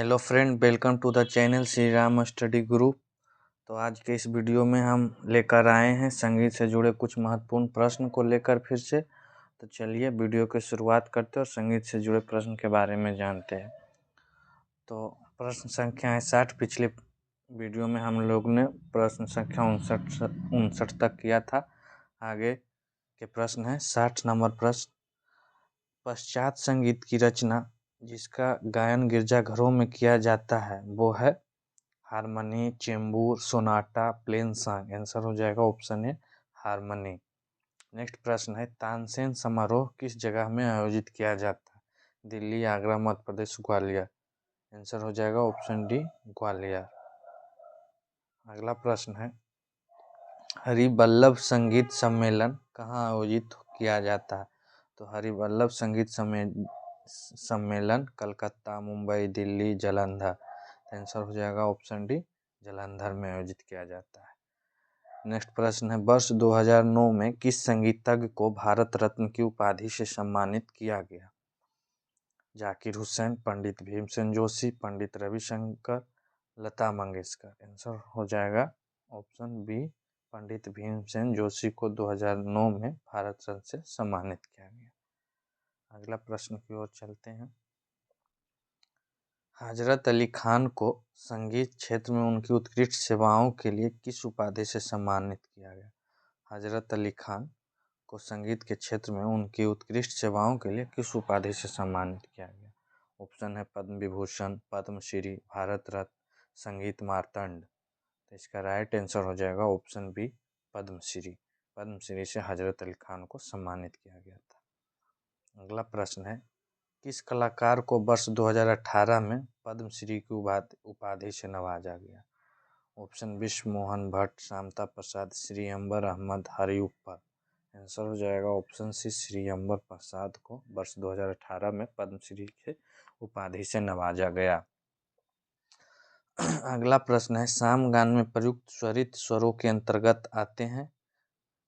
Hello friend, welcome to the channel Shri Ram study group. तो आज के इस वीडियो में हम लेकर आए हैं संगीत से जुड़े कुछ महत्वपूर्ण प्रश्न को लेकर फिर से। तो चलिए वीडियो की शुरुआत करते हैं और संगीत से जुड़े प्रश्न के बारे में जानते हैं। तो प्रश्न संख्या है 60। पिछले वीडियो में हम लोग ने प्रश्न संख्या 59 तक किया था। आगे के प्रश्न है 60 नंबर प्रश्न। पश्चात संगीत की रचना जिसका गायन गिरजाघरों में किया जाता है वो है harmony, Chembur, sonata, plain song. Answer हो जाएगा ऑप्शन ए हारमोनी। नेक्स्ट प्रश्न है तानसेन समारोह किस जगह में आयोजित किया जाता है? दिल्ली, आगरा, मध्य प्रदेश, ग्वालियर। आंसर हो जाएगा ऑप्शन डी ग्वालियर। अगला प्रश्न है हरिवल्लभ संगीत सम्मेलन कहाँ आयोजित किया जाता है? तो हरिवल्लभ संगीत सम्मेलन कलकत्ता, मुंबई, दिल्ली, जालंधर। आंसर हो जाएगा ऑप्शन डी जालंधर में आयोजित किया जाता है। नेक्स्ट प्रश्न है वर्ष 2009 में किस संगीतज्ञ को भारत रत्न की उपाधि से सम्मानित किया गया? जाकिर हुसैन, पंडित भीमसेन जोशी, पंडित रविशंकर, लता मंगेशकर। आंसर हो जाएगा ऑप्शन बी पंडित भीमसेन जोशी को 2009 में भारत रत्न से सम्मानित किया गया। अगला प्रश्न की ओर चलते हैं। हजरत अली खान को संगीत क्षेत्र में उनकी उत्कृष्ट सेवाओं के लिए किस उपाधि से सम्मानित किया गया? हजरत अली खान को संगीत के क्षेत्र में उनकी उत्कृष्ट सेवाओं के लिए किस उपाधि से सम्मानित किया गया? ऑप्शन है पद्म विभूषण, पद्मश्री, भारत रत्न, संगीत मार्तंड। तो इसका राइट आंसर हो जाएगा ऑप्शन बी पद्मश्री। पद्मश्री से हजरत अली खान को सम्मानित किया गया था। अगला प्रश्न है किस कलाकार को वर्ष 2018 में पद्मश्री की उपाधि से नवाजा गया? ऑप्शन विश्व मोहन भट्ट, शांता प्रसाद, श्री अंबर अहमद, हरिउप्पर। आंसर हो जाएगा ऑप्शन सी श्री अंबर प्रसाद को वर्ष 2018 में पद्मश्री के उपाधि से नवाजा गया। अगला प्रश्न है सामगान में प्रयुक्त स्वरित स्वरों के अंतर्गत आते हैं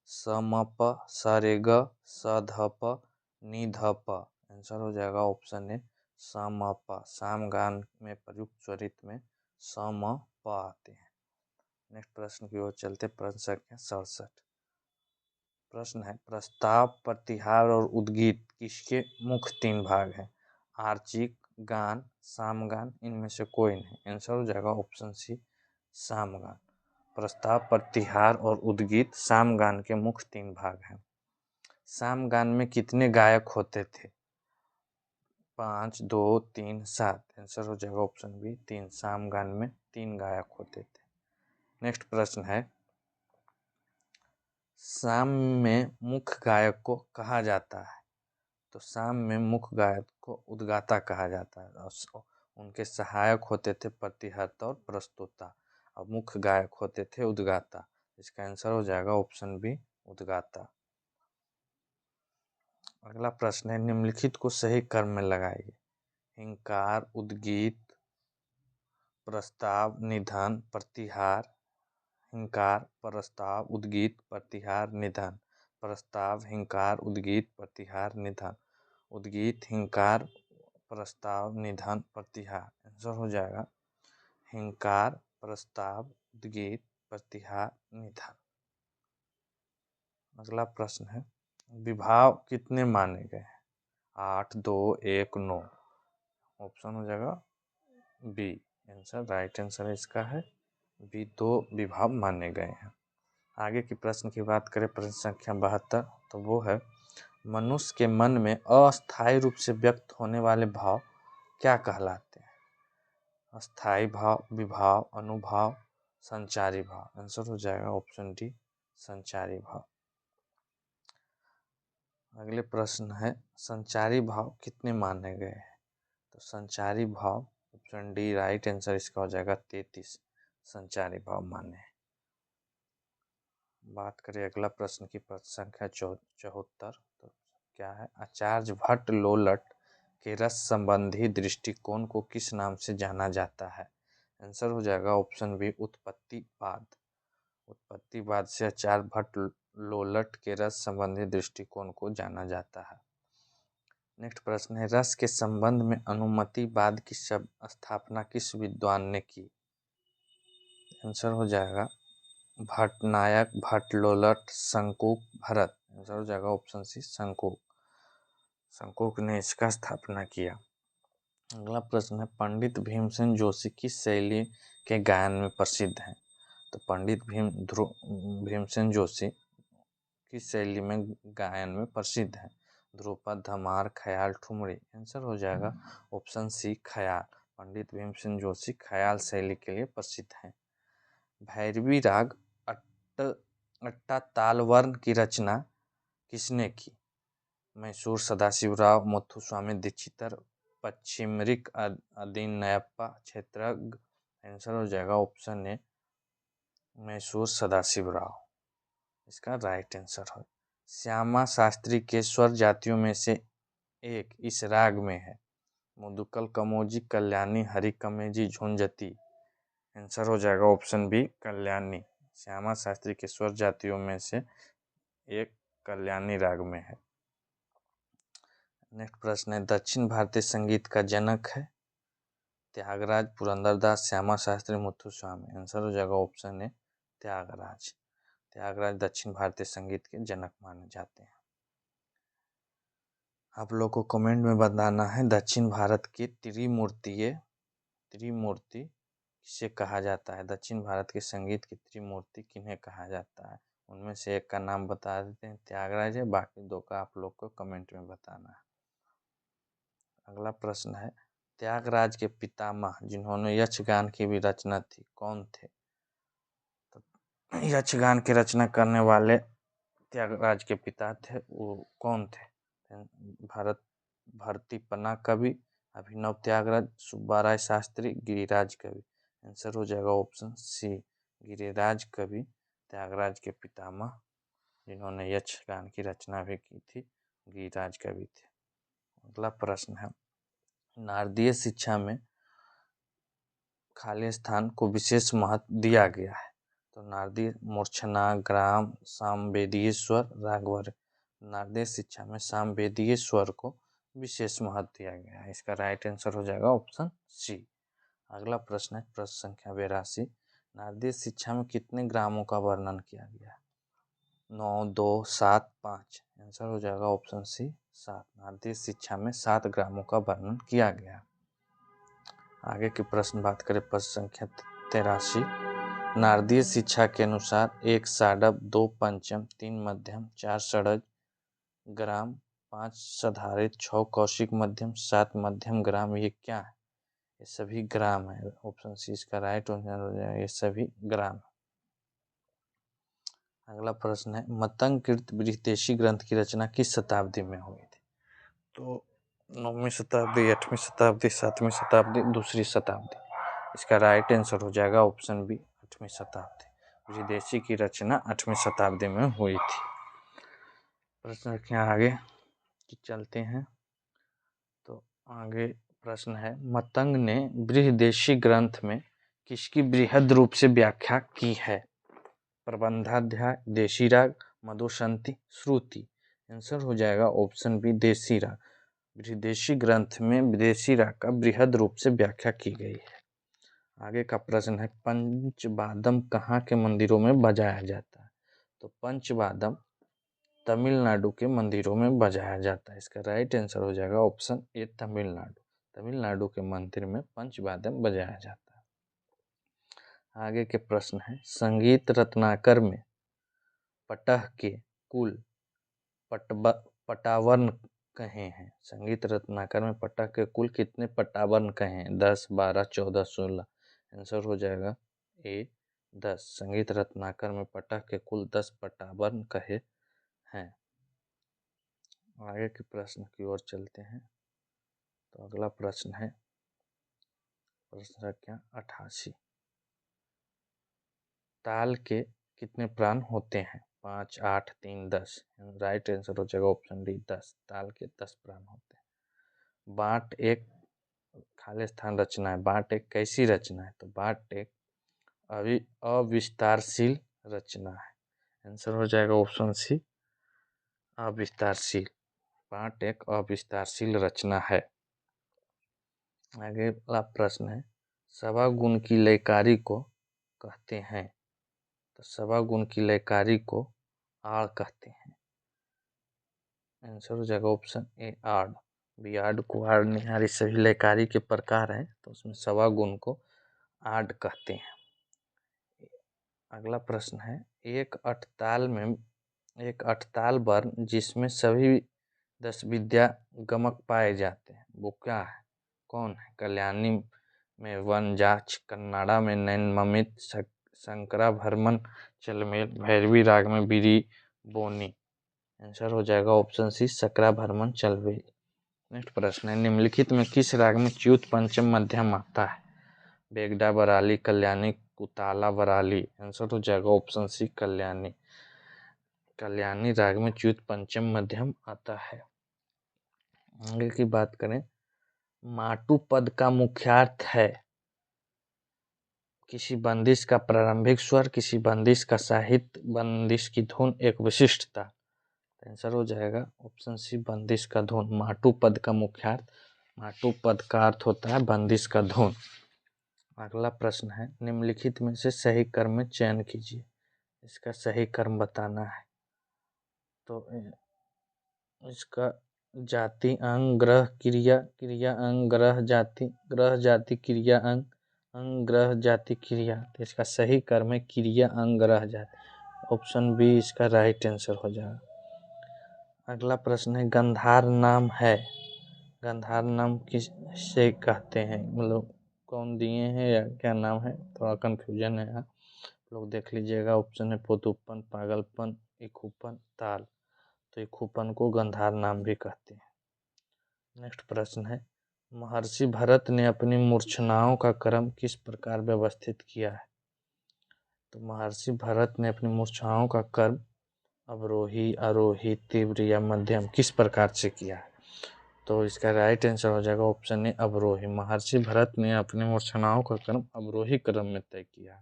स म प, स रे ग, स ध प, नि ध प। आंसर हो जाएगा ऑप्शन ए स म प। सामगान में प्रयुक्त स्वरित में स म प आते हैं। नेक्स्ट प्रश्न की ओर चलते प्रश्न संख्या 67। प्रश्न है प्रस्ताव, प्रतिहार और उद्गीत किसके मुख्य 3 भाग हैं? आर्चिक, गान, सामगान, इनमें से कोई नहीं। आंसर हो जाएगा ऑप्शन सी सामगान। प्रस्ताव, प्रतिहार और उद्गीत सामगान के मुख्य 3 भाग हैं। सामगान में कितने गायक होते थे? 5, 2, 3, 7। आंसर हो जाएगा ऑप्शन बी 3। सामगान में 3 गायक होते थे। नेक्स्ट प्रश्न है साम में मुख्य गायक को कहा जाता है? तो साम में मुख्य गायक को उद्गाता कहा जाता है। उनके सहायक होते थे प्रतिहर्ता और प्रस्तुता और मुख्य गायक होते थे उद्गाता। इसका आंसर हो जाएगा ऑप्शन बी उद्गाता। अगला प्रश्न है निम्नलिखित को सही क्रम में लगाइए। हिंकार, उद्गीत, प्रस्ताव, निधन, प्रतिहार। हिंकार, प्रस्ताव, उद्गीत, प्रतिहार, निधन। प्रस्ताव, हिंकार, उद्गीत, प्रतिहार, निधन। उद्गीत, हिंकार, प्रस्ताव, निधन, प्रतिहार। आंसर हो जाएगा हिंकार, प्रस्ताव, उद्गीत, प्रतिहार, निधन। अगला प्रश्न है विभाव कितने माने गए हैं? 8, 2, 1, 9। ऑप्शन हो जाएगा बी। आंसर राइट आंसर इसका है बी 2 विभाव माने गए हैं। आगे की प्रश्न की बात करें प्रश्न संख्या 72 तो वो है मनुष्य के मन में अस्थायी रूप से व्यक्त होने वाले भाव क्या कहलाते हैं? अस्थायी भाव, विभाव, अनुभाव, संचारी भाव। आंसर हो जाएगा ऑप्शन डी संचारी भाव। अगले प्रश्न है संचारी भाव कितने माने गए हैं? तो संचारी भाव ऑप्शन डी राइट आंसर इसका हो जाएगा 33 संचारी भाव माने। बात करें अगला प्रश्न की प्रश्न संख्या 74 तो क्या है आचार्य भट्ट लोलट के रस संबंधी दृष्टिकोण को किस नाम से जाना जाता है? आंसर हो जाएगा ऑप्शन बी उत्पत्तिवाद। उत्पत्तिवाद से आचार्य भट्ट लोलट के रस संबंधी दृष्टिकोण को जाना जाता है। नेक्स्ट प्रश्न है, रस के संबंध में अनुमतिवाद की स्थापना किस विद्वान ने की? आंसर हो जाएगा भट्टनायक, भट्टलोलट, शंकुक, भरत। आंसर हो जाएगा ऑप्शन सी शंकुक। शंकुक ने इसका स्थापना किया। अगला प्रश्न है, पंडित भीमसेन जोशी किस शैली के गायन में प्रसिद्ध हैं? तो पंडित भीमसेन जोशी किस शैली में गायन में प्रसिद्ध है? ध्रुपद, धमार, ख्याल, ठुमरी। आंसर हो जाएगा ऑप्शन सी ख्याल। पंडित भीमसेन जोशी ख्याल शैली के लिए प्रसिद्ध हैं। भैरवी राग अट्टा ताल वर्ण की रचना किसने की? मैसूर सदाशिवराव, मुथुस्वामी दीक्षितर, पश्चिमरिक अदिनयप्पा, क्षेत्रज्ञ। आंसर हो जाएगा ऑप्शन ए मैसूर सदाशिवराव, इसका राइट आंसर है। श्यामा शास्त्री के स्वर जातियों में से एक इस राग में है? मुदुकल, कमोजी, कल्याणी, हरिकमेजी, झुंझती। आंसर हो जाएगा ऑप्शन बी कल्याणी। श्यामा शास्त्री के स्वर जातियों में से एक कल्याणी राग में है। नेक्स्ट प्रश्न है, दक्षिण भारतीय संगीत का जनक है? त्यागराज, पुरंदरदास, श्यामा शास्त्री, मुथुस्वामी। आंसर हो जाएगा ऑप्शन ए त्यागराज। त्यागराज दक्षिण भारतीय संगीत के जनक माने जाते हैं। आप लोग को कमेंट में बताना है दक्षिण भारत की त्रिमूर्ति किसे कहा जाता है? दक्षिण भारत के संगीत की त्रिमूर्ति किन्हें कहा जाता है? उनमें से एक का नाम बता देते हैं, त्यागराज है, बाकी दो का आप लोग को कमेंट में बताना है। अगला प्रश्न है, त्यागराज के पितामह जिन्होंने यक्षगान की भी रचना थी कौन थे? तो यक्षगान की रचना करने वाले त्यागराज के पिता थे, वो कौन थे? भरतीपना कवि, अभिनव त्यागराज, सुब्बाराय शास्त्री, गिरिराज कवि। आंसर हो जाएगा ऑप्शन सी गिरिराज कवि त्यागराज के पितामह जिन्होंने यक्षगान की रचना भी की थी, गिरिराज कवि थे। अगला प्रश्न है, नारदीय शिक्षा में खाली स्थान को विशेष महत्व दिया गया है? तो नारदीय मूर्छना, ग्राम, सामवेदीय स्वर, रागवर। नारदीय शिक्षा में सामवेदीय स्वर को विशेष महत्व दिया गया है, इसका राइट आंसर हो जाएगा ऑप्शन सी। अगला प्रश्न है, प्रश्न संख्या 82, नारदीय शिक्षा में कितने ग्रामों का वर्णन किया गया? 9, 2, 7, 5। आंसर हो जाएगा ऑप्शन सी 7। नारदीय शिक्षा में 7 ग्रामों का वर्णन किया गया। आगे के प्रश्न बात करें, प्रश्न संख्या 83, नारदीय शिक्षा के अनुसार 1 साडव, 2 पंचम, 3 मध्यम, 4 षडज ग्राम, 5 साधारित, 6 कौशिक मध्यम, 7 मध्यम ग्राम, ये क्या है? ये सभी ग्राम है। ऑप्शन सी इसका राइट हो जाएगा, ये सभी ग्राम। अगला प्रश्न है, मतंग कृत बृहदेशी ग्रंथ की रचना किस शताब्दी में हुई थी? तो 9वीं शताब्दी, 8वीं शताब्दी, 7वीं शताब्दी, दूसरी शताब्दी। इसका राइट आंसर हो जाएगा ऑप्शन बी 8वीं शताब्दी। बृहदेशी की रचना 8वीं शताब्दी में हुई थी। प्रश्न क्या आगे चलते हैं, तो आगे प्रश्न है, मतंग ने बृहदेशी ग्रंथ में किसकी बृहद रूप से व्याख्या की है? प्रबंधाध्याय, देशी राग, मधुशंती, श्रुति। आंसर हो जाएगा ऑप्शन बी देशी राग। बृहदेशी ग्रंथ में विदेशी राग का बृहद रूप से व्याख्या की गई है। आगे का प्रश्न है, पंचवादम कहाँ के मंदिरों में बजाया जाता है? तो पंचवादम तमिलनाडु के मंदिरों में बजाया जाता है, इसका राइट आंसर हो जाएगा ऑप्शन ए तमिलनाडु। तमिलनाडु के मंदिर में पंचवादम बजाया जाता है। आगे के प्रश्न है, संगीत रत्नाकर में पटह के कुल पटावर्ण कहे हैं? संगीत रत्नाकर में पटह के कुल कितने पटावर्ण कहे हैं? 10, 12, 14, 16। आंसर हो जाएगा ए 10। संगीत रत्नाकर में पटह के कुल 10 पटावर्ण कहे हैं। आगे के प्रश्न की ओर चलते हैं, तो अगला प्रश्न है, प्रश्न संख्या 88, ताल के कितने प्राण होते हैं? 5, 8, 3, 10। राइट आंसर हो जाएगा ऑप्शन डी 10। ताल के 10 प्राण होते हैं। बाट एक खाली स्थान रचना है, बाट एक कैसी रचना है? तो बाट एक अविस्तारशील रचना है। आंसर हो जाएगा ऑप्शन सी अविस्तारशील। पाठ एक अविस्तारशील रचना है। आगे वाला प्रश्न है, सवा गुण की लयकारी को कहते हैं। तो सवा गुण की लयकारी को आड़ कहते हैं। आंसर हो जाएगा ऑप्शन ए आड़। बियाड को आड़ निहारी सभी लयकारी के प्रकार हैं, तो उसमें सवा गुण को आड़ कहते हैं। अगला प्रश्न है, एक अठताल वर्ण जिसमें सभी 10 विद्या गमक पाए जाते हैं, वो क्या है, कौन है? कल्याणी में वनजाक्ष, कन्नाडा में नैनममित, शंकराभरणम चलमेल, भैरवी राग में बीरी बोनी। आंसर हो जाएगा ऑप्शन सी शंकराभरणम चलमेल। नेक्स्ट प्रश्न है, निम्नलिखित में किस राग में च्युत पंचम मध्यम आता है? बेगडा बराली, कल्याणी, कुताला बराली। आंसर हो जाएगा ऑप्शन सी कल्याणी। कल्याणी राग में च्युत पंचम मध्यम आता है। आगे की बात करें, माटू पद का मुख्यार्थ है। किसी बंदिश का प्रारंभिक स्वर, किसी बंदिश का साहित्य, बंदिश की धुन, एक विशिष्टता। आंसर हो जाएगा ऑप्शन सी बंदिश का धुन। माटू पद का मुख्यार्थ, माटू पद का अर्थ होता है बंदिश का धुन। अगला प्रश्न है, निम्नलिखित में से सही कर्म में चयन कीजिए। इसका सही कर्म बताना है। तो इसका जाति अंग ग्रह क्रिया, क्रिया अंग ग्रह जाति क्रिया अंग, अंग ग्रह जाति क्रिया। तो इसका सही कर्म है क्रिया अंग ग्रह जाति। ऑप्शन बी इसका राइट आंसर हो जाएगा। अगला प्रश्न है, गंधार नाम है। गंधार नाम किसे कहते हैं, मतलब कौन दिए हैं या क्या नाम है? थोड़ा कंफ्यूजन है यहाँ, लोग देख लीजिएगा। ऑप्शन है पोतुपन, पागलपन, इकुपन, ताल। तो इकुपन को गंधार नाम भी कहते हैं। नेक्स्ट प्रश्न है, महर्षि भरत ने अपनी मूर्छनाओं का क्रम किस प्रकार व्यवस्थित किया है? तो महर्षि भरत ने अपनी मूर्छनाओं का क्रम अवरोही, आरोही, तीव्र या मध्यम किस प्रकार से किया है? तो इसका राइट आंसर हो जाएगा ऑप्शन ए अवरोही। महर्षि भरत ने अपनी मूर्छनाओं का क्रम अवरोही क्रम में तय किया।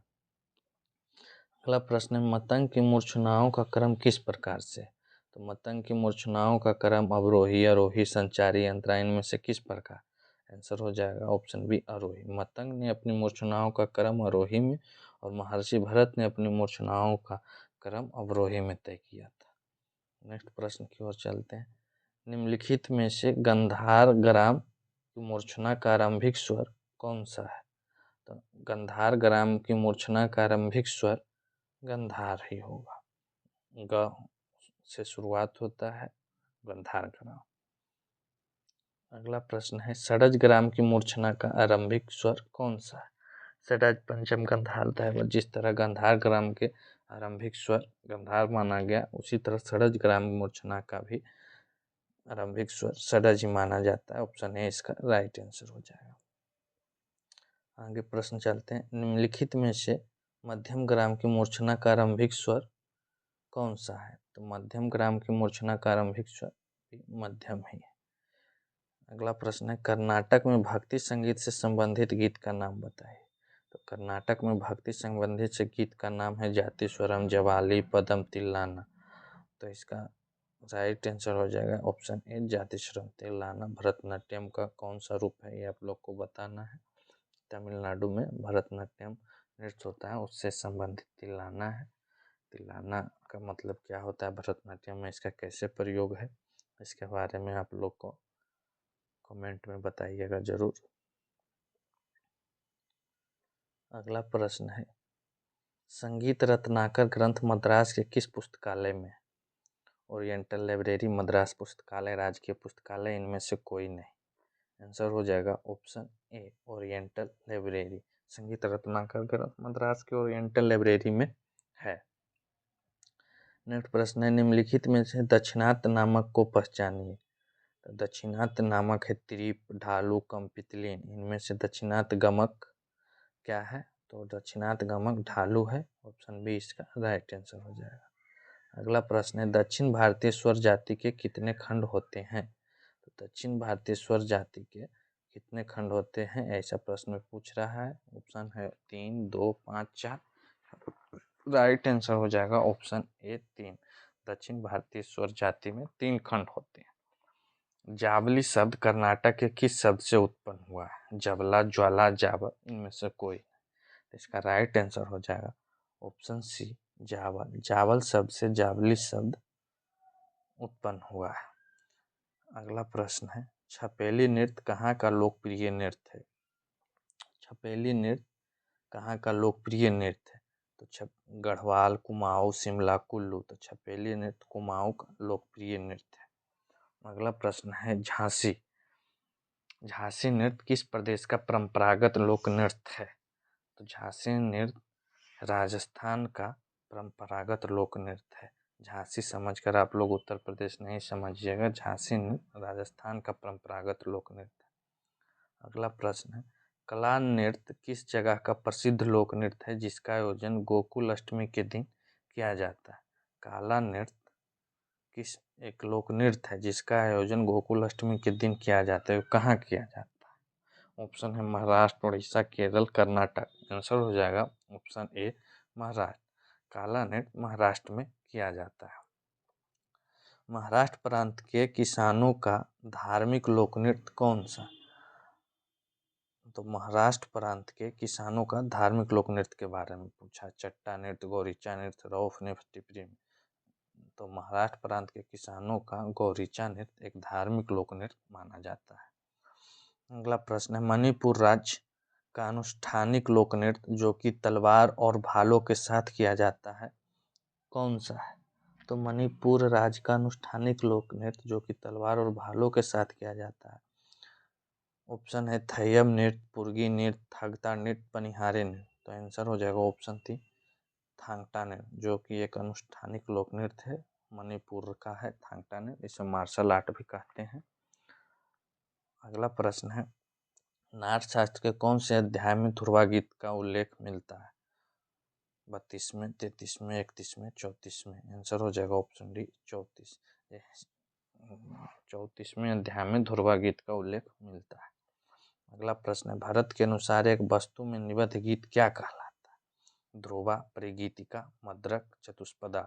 अगला प्रश्न है, मतंग की मूर्छनाओं का क्रम किस प्रकार से? तो मतंग की मूर्छनाओं का क्रम अवरोही, आरोही, संचारी, अंतरायण में से किस प्रकार? आंसर हो जाएगा ऑप्शन बी आरोही। मतंग ने अपनी मूर्छनाओं का क्रम आरोही में और महर्षि भरत ने अपनी मूर्छनाओं का क्रम अवरोही में तय किया था। नेक्स्ट प्रश्न की ओर चलते हैं, निम्नलिखित में से गंधार ग्राम की मूर्छना का आरंभिक स्वर कौन सा है? तो गंधार ग्राम की मूर्छना का आरंभिक स्वर गंधार ही होगा। ग से शुरुआत होता है गंधार ग्राम। अगला प्रश्न है, षडज ग्राम की मूर्छना का आरंभिक स्वर कौन सा है? षडज पंचम गंधार है, जिस तरह गंधार ग्राम के आरंभिक स्वर गंधार माना गया, उसी तरह षडज ग्राम मूर्छना का भी आरंभिक स्वर षडज ही माना जाता है। ऑप्शन ए इसका राइट आंसर हो जाएगा। आगे प्रश्न चलते हैं, निम्नलिखित में से मध्यम ग्राम की मूर्छना का आरंभिक स्वर कौन सा है? तो मध्यम ग्राम की मूर्छना का आरंभिक स्वर मध्यम ही है। अगला प्रश्न है, कर्नाटक में भक्ति संगीत से संबंधित गीत का नाम बताइए। तो कर्नाटक में भक्ति संबंधित से गीत का नाम है जाति स्वरम, जवाली, पदम, तिल्लाना। तो इसका राइट आंसर हो जाएगा ऑप्शन ए जाति स्वरम तिल्लाना। भरतनाट्यम का कौन सा रूप है ये आप लोग को बताना है। तमिलनाडु में भरतनाट्यम नृत्य होता है, उससे संबंधित तिल्लाना है। तिल्लाना का मतलब क्या होता है भरतनाट्यम में, इसका कैसे प्रयोग है, इसके बारे में आप लोग को कमेंट में बताइएगा जरूर। अगला प्रश्न है, संगीत रत्नाकर ग्रंथ मद्रास के किस पुस्तकालय में? ओरिएंटल लाइब्रेरी, मद्रास पुस्तकालय, राजकीय पुस्तकालय, इनमें से कोई नहीं। आंसर हो जाएगा ऑप्शन ए ओरिएंटल लाइब्रेरी। संगीत रत्नाकर ग्रंथ मद्रास के ओरिएंटल लाइब्रेरी में है। नेक्स्ट प्रश्न है, निम्नलिखित में से दक्षिणात नामक को पहचानिए। तो दक्षिणात नामक है त्रिप, ढालू, कंपितलिन। इनमें से दक्षिणात गमक क्या है? तो दक्षिणात गमक ढालू है। ऑप्शन बी इसका राइट आंसर हो जाएगा। अगला प्रश्न है, दक्षिण भारतीय स्वर जाति के कितने खंड होते हैं? तो दक्षिण भारतीय स्वर जाति के कितने खंड होते हैं, ऐसा प्रश्न में पूछ रहा है। ऑप्शन है 3, 2, 5, 4। राइट आंसर हो जाएगा ऑप्शन ए 3। दक्षिण भारतीय स्वर जाति में 3 खंड होते हैं। जावली शब्द कर्नाटक के किस शब्द से उत्पन्न हुआ है? जबला, ज्वाला, जावल, इनमें से कोई। इसका राइट आंसर हो जाएगा ऑप्शन सी, जावल। जावल शब्द से जावली शब्द उत्पन्न हुआ है। अगला प्रश्न है, छपेली नृत्य कहाँ का लोकप्रिय नृत्य है? छपेली नृत्य कहाँ का लोकप्रिय नृत्य है? तो गढ़वाल, कुमाऊं, शिमला, कुल्लू। तो छपेली नृत्य कुमाऊं का लोकप्रिय नृत्य है। अगला प्रश्न है, झांसी। झांसी नृत्य किस प्रदेश का परंपरागत लोक नृत्य है? तो झांसी नृत्य राजस्थान का परंपरागत लोक नृत्य है। झांसी समझकर आप लोग उत्तर प्रदेश नहीं समझिएगा, झांसी नृत्य राजस्थान का परंपरागत लोक नृत्य है। अगला प्रश्न है, कला नृत्य किस जगह का प्रसिद्ध लोक नृत्य है जिसका आयोजन गोकुल अष्टमी के दिन किया जाता है? काला नृत्य किस एक लोक नृत्य है जिसका आयोजन गोकुल अष्टमी के दिन किया जाता है, कहाँ किया जाता है? ऑप्शन है महाराष्ट्र, उड़ीसा, केरल, कर्नाटक। आंसर हो जाएगा ऑप्शन ए, महाराष्ट्र। काला नृत्य महाराष्ट्र में किया जाता है। महाराष्ट्र प्रांत के किसानों का धार्मिक लोक नृत्य कौन सा? तो महाराष्ट्र प्रांत के किसानों का धार्मिक लोक नृत्य के बारे में पूछा। चट्टा नृत्य, गौरीचा नृत्य, रौफ नृत्य, टिपरी। तो महाराष्ट्र प्रांत के किसानों का गौरीचा नृत्य एक धार्मिक लोक नृत्य माना जाता है। अगला प्रश्न है, मणिपुर राज्य का अनुष्ठानिक लोक नृत्य जो कि तलवार और भालों के साथ किया जाता है कौन सा है? तो मणिपुर राज्य का अनुष्ठानिक लोक नृत्य जो कि तलवार और भालों के साथ किया जाता है, ऑप्शन है थयम नृत्य, पुर्गी नृत्य, थगता नृत्य, पनिहारे नृत्य। तो आंसर हो जाएगा ऑप्शन थी थांगटा नृत्य, जो कि एक अनुष्ठानिक लोक नृत्य है, मणिपुर का है थांगटा नृत्य। इसे मार्शल आर्ट भी कहते हैं। अगला प्रश्न है, नाट्यशास्त्र के कौन से अध्याय में ध्रुवा गीत का उल्लेख मिलता है? 32वें, 33वें, 31वें, 34वें। आंसर हो जाएगा ऑप्शन डी 34। 34वें अध्याय में ध्रुवा गीत का उल्लेख मिलता है। अगला प्रश्न है, भरत के अनुसार एक वस्तु में निबद्ध गीत क्या कहलाता है? ध्रुवा, परिगीतिका, मद्रक, चतुष्पदा।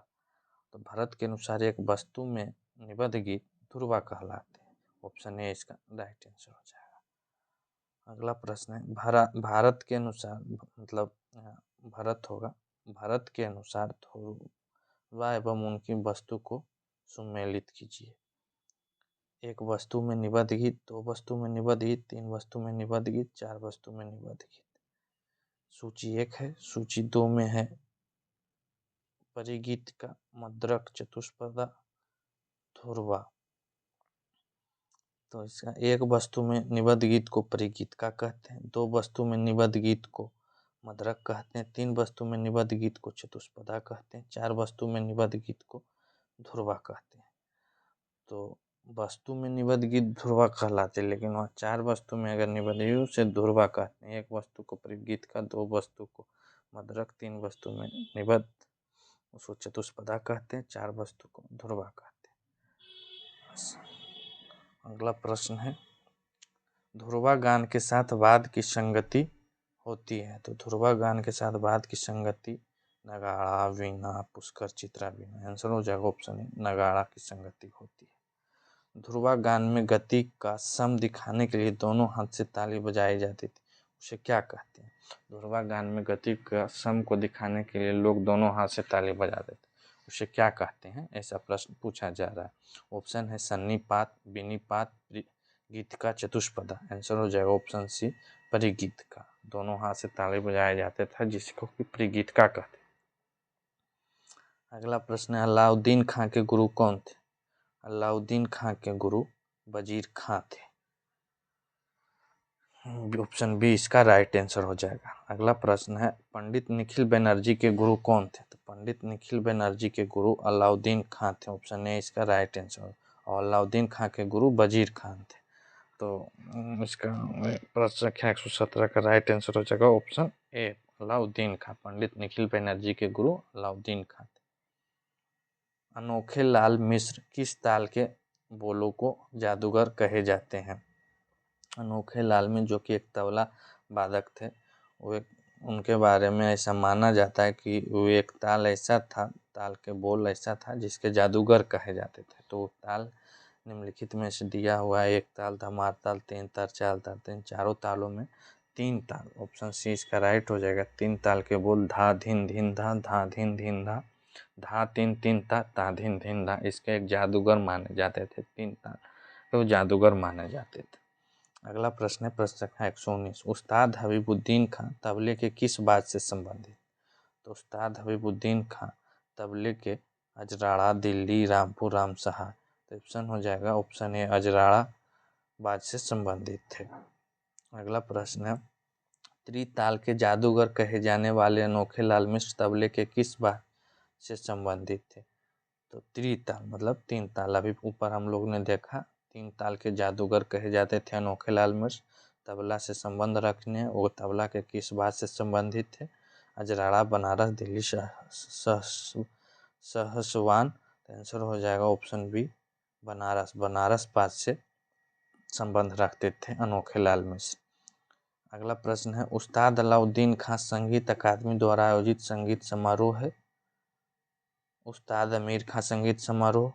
तो भरत के अनुसार एक वस्तु में निबद्ध गीत ध्रुवा कहलाते हैं। ऑप्शन ए इसका राइट आंसर हो जाएगा। अगला प्रश्न है, भारत के अनुसार मतलब भरत होगा, भरत के अनुसार ध्रुवा एवं उनकी वस्तु को सुमेलित कीजिए। एक वस्तु में निबद्ध गीत, दो वस्तु में निबद्ध गीत, तीन वस्तु में निबद्ध गीत, चार वस्तु में निबद्ध गीत। सूची 1 है, सूची 2 में है परिगीतिका, मद्रक, चतुष्पदा, ध्रुवा। तो इसका एक वस्तु में निबद्ध गीत को परिगीतिका कहते हैं, दो वस्तु में निबद्ध गीत को मद्रक कहते हैं, तीन वस्तु में निबद्ध गीत को चतुष्पदा कहते हैं, चार वस्तु में निबद्ध गीत को ध्रुवा कहते हैं। तो वस्तु में निबद्ध गीत ध्रुवा कहलाते हैं, लेकिन वहाँ चार वस्तु में अगर निबद्ध गीत उसे ध्रुवा कहते हैं। एक वस्तु को परिगीत का, दो वस्तु को मद्रक, तीन वस्तु में निबद्ध उसको चतुष्पदा कहते हैं, चार वस्तु को ध्रुवा कहते हैं। अगला प्रश्न है, ध्रुवा गान के साथ वाद की संगति होती है? तो ध्रुवा गान के साथ वाद की संगति नगाड़ा, वीणा, पुष्कर, चित्रा, वीणा। आंसर हो जाएगा ऑप्शन ए, नगाड़ा की संगति होती है। ध्रुवा गान में गति का सम दिखाने के लिए दोनों हाथ से ताली बजाई जाती थी, उसे क्या कहते हैं? ध्रुवा गान में गति का सम को दिखाने के लिए लोग दोनों हाथ से ताली बजाते थे, उसे क्या कहते हैं? ऐसा प्रश्न पूछा जा रहा है। ऑप्शन है सन्निपात, विनिपात, गीतिका, चतुष्पदा। आंसर हो जाएगा ऑप्शन सी, परिगीतिका। दोनों हाथ से ताली बजाया जाता था जिसको कि परिगीतिका कहते। अगला प्रश्न है, अलाउद्दीन खां के गुरु कौन थे? अलाउद्दीन खां के गुरु वजीर खां थे। ऑप्शन बी इसका राइट आंसर हो जाएगा। अगला प्रश्न है, पंडित निखिल बनर्जी के गुरु कौन थे? तो पंडित निखिल बनर्जी के गुरु अलाउद्दीन खां थे। ऑप्शन ए इसका राइट आंसर। और अलाउद्दीन खां के गुरु वजीर खान थे। तो इसका प्रश्न संख्या 117 का राइट आंसर हो जाएगा ऑप्शन ए, अलाउद्दीन खां। पंडित निखिल बनर्जी के गुरु अलाउद्दीन खां थे। अनोखे लाल मिश्र किस ताल के बोलों को जादूगर कहे जाते हैं? अनोखे लाल में जो कि एक तबला वादक थे, वो एक उनके बारे में ऐसा माना जाता है कि वो एक ताल ऐसा था, ताल के बोल ऐसा था जिसके जादूगर कहे जाते थे। तो ताल निम्नलिखित में से दिया हुआ है एक ताल, धमार ताल, तीन ताल, चार ताल, तो इन चारों तालों में तीन ताल, ऑप्शन सी इसका राइट हो जाएगा। तीन ताल के बोल धा धिन धिन धा धिन धिन धा तीन तीन ता धिन धिन धा, इसके एक जादूगर माने जाते थे। तीन ताल तो जादूगर माने जाते थे। अगला प्रश्न है प्रश्न संख्या 119, उस्ताद हबीबुद्दीन खां तबले के किस बात से संबंधित? तो उस्ताद हबीबुद्दीन खां तबले के अजराड़ा, दिल्ली, रामपुर, रामसहा, तो ऑप्शन हो जाएगा ऑप्शन ए अजराड़ा बात से संबंधित थे। अगला प्रश्न है त्रिताल के जादूगर कहे जाने वाले अनोखे लाल मिश्र तबले के किस बात से संबंधित थे? तो त्रिताल मतलब तीन ताल, अभी ऊपर हम लोग ने देखा तीन ताल के जादूगर कहे जाते थे अनोखे लाल मिश्र, तबला से संबंध रखने, वो तबला के किस बात से संबंधित थे? अजराड़ा, बनारस, दिल्ली, सहसवान, तो आंसर हो जाएगा ऑप्शन बी बनारस। बनारस बात से संबंध रखते थे अनोखे लाल मिश्र। अगला प्रश्न है उस्ताद अलाउद्दीन खां संगीत अकादमी द्वारा आयोजित संगीत समारोह है? उस्ताद अमीर खां संगीत समारोह,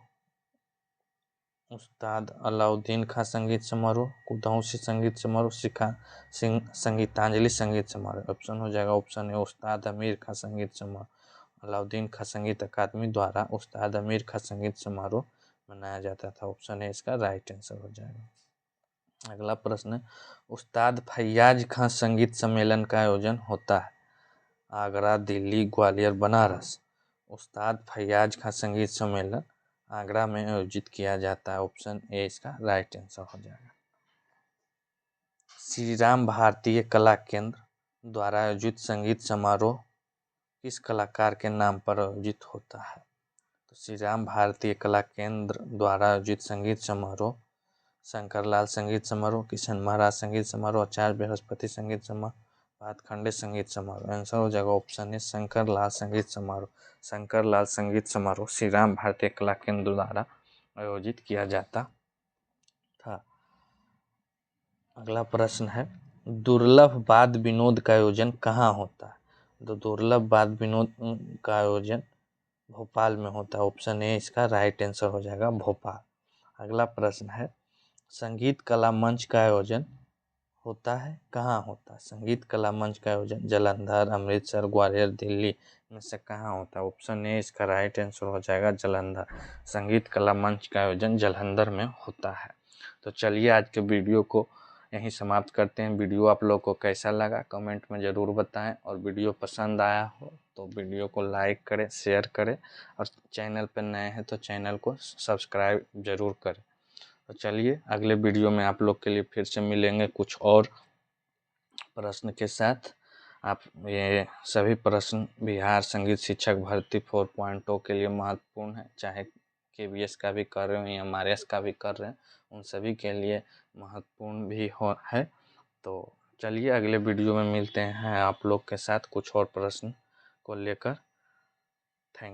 उस्ताद अलाउद्दीन खां संगीत समारोह, कुदौसी संगीत समारोह, शिखा सिंह संगीतांजलि संगीत समारोह। ऑप्शन हो जाएगा ऑप्शन ए उस्ताद अमीर खां संगीत समारोह। अलाउद्दीन खां संगीत अकादमी द्वारा उस्ताद अमीर खां संगीत समारोह मनाया जाता था। ऑप्शन ए इसका राइट आंसर हो जाएगा। अगला प्रश्न है उस्ताद फैयाज खां संगीत सम्मेलन का आयोजन होता है? आगरा, दिल्ली, ग्वालियर, बनारस। उस्ताद फैयाज खां संगीत सम्मेलन आगरा में आयोजित किया जाता है। ऑप्शन ए इसका राइट आंसर हो जाएगा। श्री राम भारतीय कला केंद्र द्वारा आयोजित संगीत समारोह किस कलाकार के नाम पर आयोजित होता है? तो श्री राम भारतीय कला केंद्र द्वारा आयोजित संगीत समारोह शंकरलाल संगीत समारोह, किशन महाराज संगीत समारोह, आचार्य बृहस्पति संगीत समारोह, भातखंडे संगीत समारोह। आंसर हो जाएगा ऑप्शन ए शंकरलाल संगीत समारोह। शंकरलाल संगीत समारोह श्री राम भारतीय कला केंद्र द्वारा आयोजित किया जाता था। अगला प्रश्न है दुर्लभ वाद विनोद का आयोजन कहाँ होता है? तो दुर्लभ वाद विनोद का आयोजन भोपाल में होता है। ऑप्शन ए इसका राइट आंसर हो जाएगा भोपाल। अगला प्रश्न है संगीत कला मंच का आयोजन होता है कहाँ होता है? संगीत कला मंच का आयोजन जालंधर, अमृतसर, ग्वालियर, दिल्ली में से कहाँ होता है? ऑप्शन ए इसका राइट आंसर हो जाएगा जालंधर। संगीत कला मंच का आयोजन जालंधर में होता है। तो चलिए आज के वीडियो को यहीं समाप्त करते हैं। वीडियो आप लोग को कैसा लगा कमेंट में ज़रूर बताएं, और वीडियो पसंद आया हो तो वीडियो को लाइक करें, शेयर करें, और चैनल पर नए हैं तो चैनल को सब्सक्राइब ज़रूर करें। तो चलिए अगले वीडियो में आप लोग के लिए फिर से मिलेंगे कुछ और प्रश्न के साथ। आप ये सभी प्रश्न बिहार संगीत शिक्षक भर्ती 4.0 के लिए महत्वपूर्ण है, चाहे KVS का भी कर रहे हो या MRS का भी कर रहे हैं, उन सभी के लिए महत्वपूर्ण भी है। तो चलिए अगले वीडियो में मिलते हैं आप लोग के साथ कुछ और प्रश्न को लेकर।